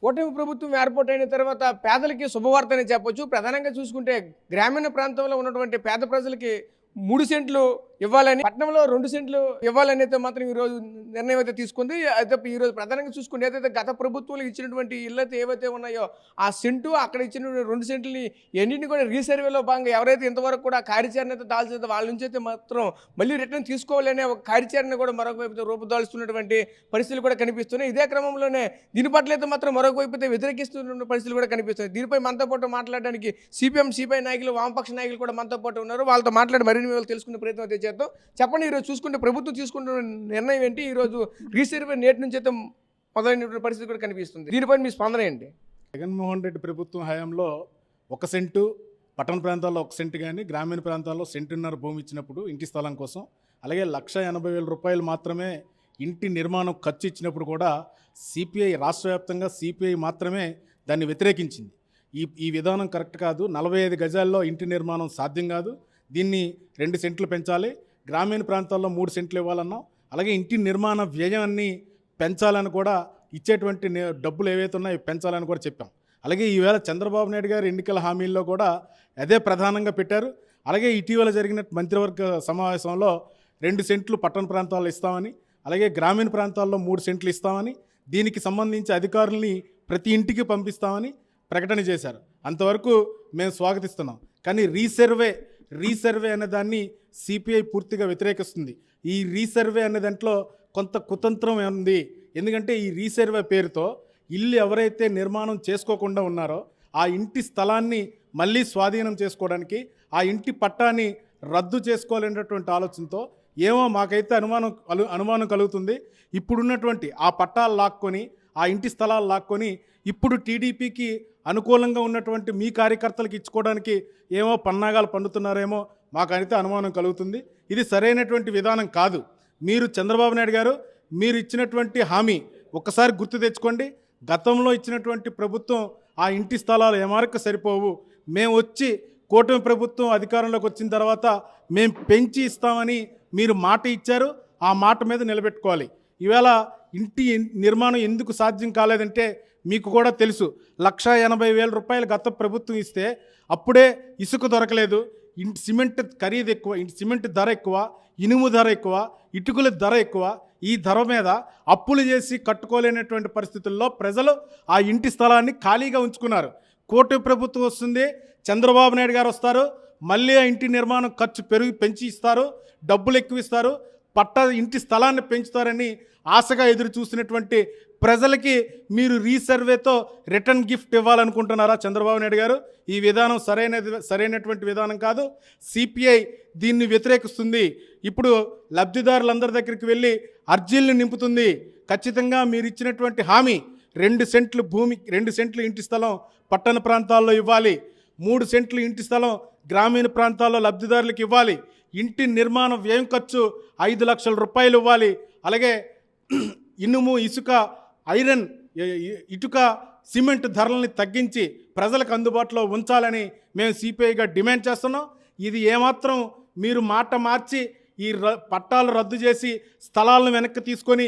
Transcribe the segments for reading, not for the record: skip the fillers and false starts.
కూటమి ప్రభుత్వం ఏర్పాటైన తర్వాత పేదలకి శుభవార్త అని చెప్పొచ్చు. ప్రధానంగా చూసుకుంటే గ్రామీణ ప్రాంతంలో ఉన్నటువంటి పేద ప్రజలకి 3 సెంట్లు ఇవ్వాలని, పట్టణంలో 2 సెంట్లు ఇవ్వాలని అయితే మాత్రం ఈరోజు నిర్ణయం అయితే తీసుకుంది. అయితే ఈరోజు ప్రధానంగా చూసుకుంటే ఏదైతే గత ప్రభుత్వంలో ఇచ్చినటువంటి ఇళ్ళు అయితే ఏవైతే ఉన్నాయో ఆ సెంటు అక్కడ ఇచ్చిన 2 సెంట్లని ఎన్నింటిని కూడా రీసర్వేలో భాగంగా ఎవరైతే ఇంతవరకు కూడా కార్యాచరణ అయితే దాల్చేదో వాళ్ళ నుంచి అయితే మాత్రం మళ్ళీ రిటర్న్ తీసుకోవాలనే ఒక కార్యాచరణ కూడా మరొక వైపు రూపుదాల్చుతున్నటువంటి పరిస్థితులు కూడా కనిపిస్తున్నాయి. ఇదే క్రమంలోనే దీని పట్ల అయితే మాత్రం మరొక వైపు అయితే వ్యతిరేకిస్తున్న పరిస్థితులు కూడా కనిపిస్తున్నాయి. దీనిపై మనతో పాటు మాట్లాడడానికి సిపిఎం సిపిఐ నాయకులు, వామపక్ష నాయకులు కూడా మనతో పాటు ఉన్నారు. వాళ్ళతో మాట్లాడి మరిన్ని వివరాలు తెలుసుకునే ప్రయత్నం అయితే చేద్దాం. చెప్పండి, ఈరోజు చూసుకుంటే ప్రభుత్వం తీసుకుంటున్న నిర్ణయం ఏంటి? ఈరోజు రీసర్వే నేటి నుంచి అయితే మొదలైనటువంటి పరిస్థితి కూడా కనిపిస్తుంది. దీనిపై మీ స్పందన ఏంటి? జగన్మోహన్ రెడ్డి ప్రభుత్వం హయాంలో 1 సెంటు పట్టణ ప్రాంతాల్లో 1 సెంటు కానీ గ్రామీణ ప్రాంతాల్లో 1.5 సెంటు భూమి ఇచ్చినప్పుడు ఇంటి స్థలం కోసం, అలాగే 1,80,000 రూపాయలు మాత్రమే ఇంటి నిర్మాణం ఖర్చు ఇచ్చినప్పుడు కూడా సిపిఐ రాష్ట్ర వ్యాప్తంగా సిపిఐ మాత్రమే దాన్ని వ్యతిరేకించింది. ఈ విధానం కరెక్ట్ కాదు, 45 గజాల్లో ఇంటి నిర్మాణం సాధ్యం కాదు, దీన్ని 2 సెంట్లు పెంచాలి, గ్రామీణ ప్రాంతాల్లో 3 సెంట్లు ఇవ్వాలన్నాం. అలాగే ఇంటి నిర్మాణ వ్యయాన్ని పెంచాలని కూడా, ఇచ్చేటువంటి డబ్బులు ఏవైతే ఉన్నాయో పెంచాలని కూడా చెప్పాం. అలాగే ఈవేళ చంద్రబాబు నాయుడు గారు ఎన్నికల హామీల్లో కూడా అదే ప్రధానంగా పెట్టారు. అలాగే ఇటీవల జరిగిన మంత్రివర్గ సమావేశంలో 2 సెంట్లు పట్టణ ప్రాంతాల్లో ఇస్తామని, అలాగే గ్రామీణ ప్రాంతాల్లో 3 సెంట్లు ఇస్తామని, దీనికి సంబంధించి అధికారుల్ని ప్రతి ఇంటికి పంపిస్తామని ప్రకటన చేశారు. అంతవరకు మేము స్వాగతిస్తున్నాం. కానీ రీసర్వే అనే దాన్ని సిపిఐ పూర్తిగా వ్యతిరేకిస్తుంది. ఈ రీసర్వే అనే దాంట్లో కొంత కుతంత్రం ఉంది. ఎందుకంటే ఈ రీసర్వే పేరుతో ఇల్లు ఎవరైతే నిర్మాణం చేసుకోకుండా ఉన్నారో ఆ ఇంటి స్థలాన్ని మళ్ళీ స్వాధీనం చేసుకోవడానికి, ఆ ఇంటి పట్టాన్ని రద్దు చేసుకోవాలనేటువంటి ఆలోచనతో ఏమో మాకైతే అనుమానం కలుగుతుంది. ఇప్పుడున్నటువంటి ఆ పట్టాలు లాక్కొని, ఆ ఇంటి స్థలాలు లాక్కొని ఇప్పుడు టీడీపీకి అనుకూలంగా ఉన్నటువంటి మీ కార్యకర్తలకు ఇచ్చుకోవడానికి ఏమో పన్నాగాలు పండుతున్నారేమో మాకైతే అనుమానం కలుగుతుంది. ఇది సరైనటువంటి విధానం కాదు. మీరు చంద్రబాబు నాయుడు గారు మీరు ఇచ్చినటువంటి హామీ ఒక్కసారి గుర్తు తెచ్చుకోండి. గతంలో ఇచ్చినటువంటి ప్రభుత్వం ఆ ఇంటి స్థలాలు ఏమారకు సరిపోవు, మేము వచ్చి కూటమి ప్రభుత్వం అధికారంలోకి వచ్చిన తర్వాత మేము పెంచి ఇస్తామని మీరు మాట ఇచ్చారు. ఆ మాట మీద నిలబెట్టుకోవాలి. ఈవేళ ఇంటి నిర్మాణం ఎందుకు సాధ్యం కాలేదంటే మీకు కూడా తెలుసు. 1,80,000 రూపాయలు గత ప్రభుత్వం ఇస్తే అప్పుడే ఇసుక దొరకలేదు, సిమెంట్ ఖరీదు ఎక్కువ, సిమెంట్ ధర ఎక్కువ, ఇనుము ధర ఎక్కువ, ఇటుకల ధర ఎక్కువ. ఈ ధర మీద అప్పులు చేసి కట్టుకోలేనటువంటి పరిస్థితుల్లో ప్రజలు ఆ ఇంటి స్థలాన్ని ఖాళీగా ఉంచుకున్నారు. కూటమి ప్రభుత్వం వస్తుంది, చంద్రబాబు నాయుడు గారు వస్తారు, మళ్ళీ ఆ ఇంటి నిర్మాణం ఖర్చు పెంచి ఇస్తారు, డబ్బులు ఎక్కువ ఇస్తారు, ఇంటి స్థలాన్ని పెంచుతారని ఆశగా ఎదురు చూసినటువంటి ప్రజలకి మీరు రీసర్వేతో రిటర్న్ గిఫ్ట్ ఇవ్వాలనుకుంటున్నారా చంద్రబాబు నాయుడు గారు? ఈ విధానం సరైనటువంటి విధానం కాదు. సిపిఐ దీన్ని వ్యతిరేకిస్తుంది. ఇప్పుడు లబ్ధిదారులందరి దగ్గరికి వెళ్ళి అర్జీలను నింపుతుంది. ఖచ్చితంగా మీరు ఇచ్చినటువంటి హామీ 2 సెంట్లు భూమి, 2 సెంట్లు ఇంటి స్థలం పట్టణ ప్రాంతాల్లో ఇవ్వాలి, 3 సెంట్లు ఇంటి స్థలం గ్రామీణ ప్రాంతాల్లో లబ్ధిదారులకు ఇవ్వాలి, ఇంటి నిర్మాణ వ్యయం ఖర్చు 5 లక్షల రూపాయలు ఇవ్వాలి, అలాగే ఇనుము, ఇసుక, ఐరన్, ఇటుక, సిమెంట్ ధరలని తగ్గించి ప్రజలకు అందుబాటులో ఉంచాలని మేము సిపిఐగా డిమాండ్ చేస్తున్నాం. ఇది ఏమాత్రం మీరు మాట మార్చి ఈ పట్టాలు రద్దు చేసి స్థలాలను వెనక్కి తీసుకొని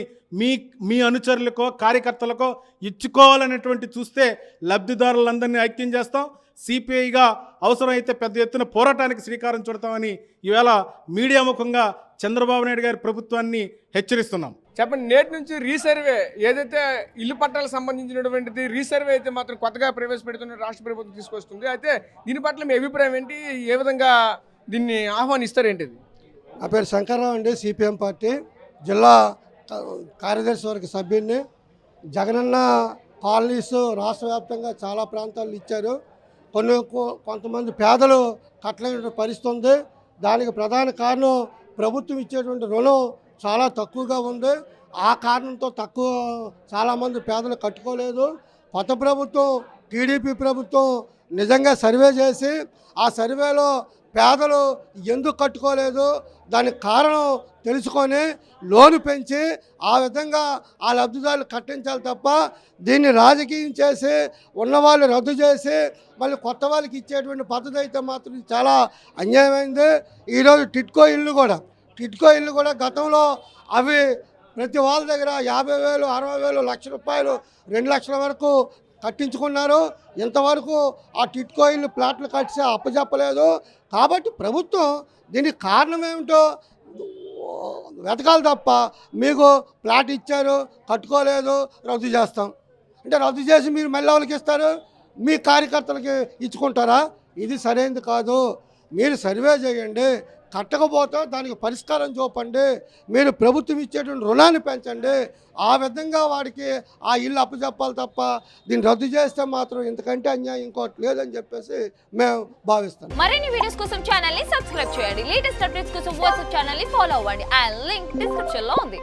మీ అనుచరులకో కార్యకర్తలకో ఇచ్చుకోవాలనేటువంటి చూస్తే లబ్ధిదారులందరినీ ఐక్యం చేస్తాం. సిపిఐగా అవసరమైతే పెద్ద ఎత్తున పోరాటానికి శ్రీకారం చుడతామని ఈవేళ మీడియా ముఖంగా చంద్రబాబు నాయుడు గారి ప్రభుత్వాన్ని హెచ్చరిస్తున్నాం. చెప్పండి, నేటి నుంచి రీసర్వే ఏదైతే ఇల్లు పట్టాలకు సంబంధించినటువంటిది రీసర్వే అయితే మాత్రం కొత్తగా ప్రవేశపెడుతున్న రాష్ట్ర ప్రభుత్వం తీసుకొస్తుంది. అయితే దీని పట్ల మీ అభిప్రాయం ఏంటి? ఏ విధంగా దీన్ని ఆహ్వానిస్తారేంటిది? నా పేరు శంకర్రావు అండి, సిపిఎం పార్టీ జిల్లా కార్యదర్శి వర్గ సభ్యుడిని. జగనన్న కాలనీస్ రాష్ట్ర వ్యాప్తంగా చాలా ప్రాంతాల్లో ఇచ్చారు. కొంతమంది పేదలు కట్టలేని పరిస్థితి ఉంది. దానికి ప్రధాన కారణం ప్రభుత్వం ఇచ్చేటువంటి రుణం చాలా తక్కువగా ఉంది. ఆ కారణంతో చాలామంది పేదలు కట్టుకోలేదు. కొత్త ప్రభుత్వం టీడీపీ ప్రభుత్వం నిజంగా సర్వే చేసి ఆ సర్వేలో పేదలు ఎందుకు కట్టుకోలేదు దానికి కారణం తెలుసుకొని లోను పెంచి ఆ విధంగా ఆ లబ్ధిదారులు కట్టించాలి తప్ప దీన్ని రాజకీయం చేసి ఉన్నవాళ్ళు రద్దు చేసి మళ్ళీ కొత్త వాళ్ళకి ఇచ్చేటువంటి పద్ధతి అయితే మాత్రం చాలా అన్యాయమైంది. ఈరోజు టిట్కో ఇల్లు కూడా గతంలో అవి ప్రతి వాళ్ళ దగ్గర 50,000, 60,000, 1,00,000 రూపాయలు 2 లక్షల వరకు కట్టించుకున్నారు. ఇంతవరకు ఆ టిట్కో ఇల్లు ప్లాట్లు కట్టి అప్పచెప్పలేదు. కాబట్టి ప్రభుత్వం దీనికి కారణం ఏమిటో వెతకాలి తప్ప మీకు ప్లాట్ ఇచ్చారు కట్టుకోలేదు రద్దు చేస్తాం అంటే రద్దు చేసి మీరు మళ్ళీ వాళ్ళకి ఇస్తారు, మీ కార్యకర్తలకి ఇచ్చుకుంటారా? ఇది సరైనది కాదు. మీరు సర్వే చేయండి, కట్టకపోతే దానికి పరిష్కారం చూపండి, మీరు ప్రభుత్వం ఇచ్చేటువంటి రుణాన్ని పెంచండి. ఆ విధంగా వాడికి ఆ ఇల్లు అప్పచెప్పాలి తప్ప దీన్ని రద్దు చేస్తే మాత్రం ఇంతకంటే అన్యాయం ఇంకోటి లేదని చెప్పేసి మేము భావిస్తాం. మరిన్ని వీడియోస్ కోసం ఛానల్ ని సబ్స్క్రైబ్ చేయండి. లేటెస్ట్ అప్డేట్స్ కోసం వాట్సాప్ ఛానల్ ని ఫాలో అవ్వండి. ఆ లింక్ డిస్క్రిప్షన్ లో ఉంది.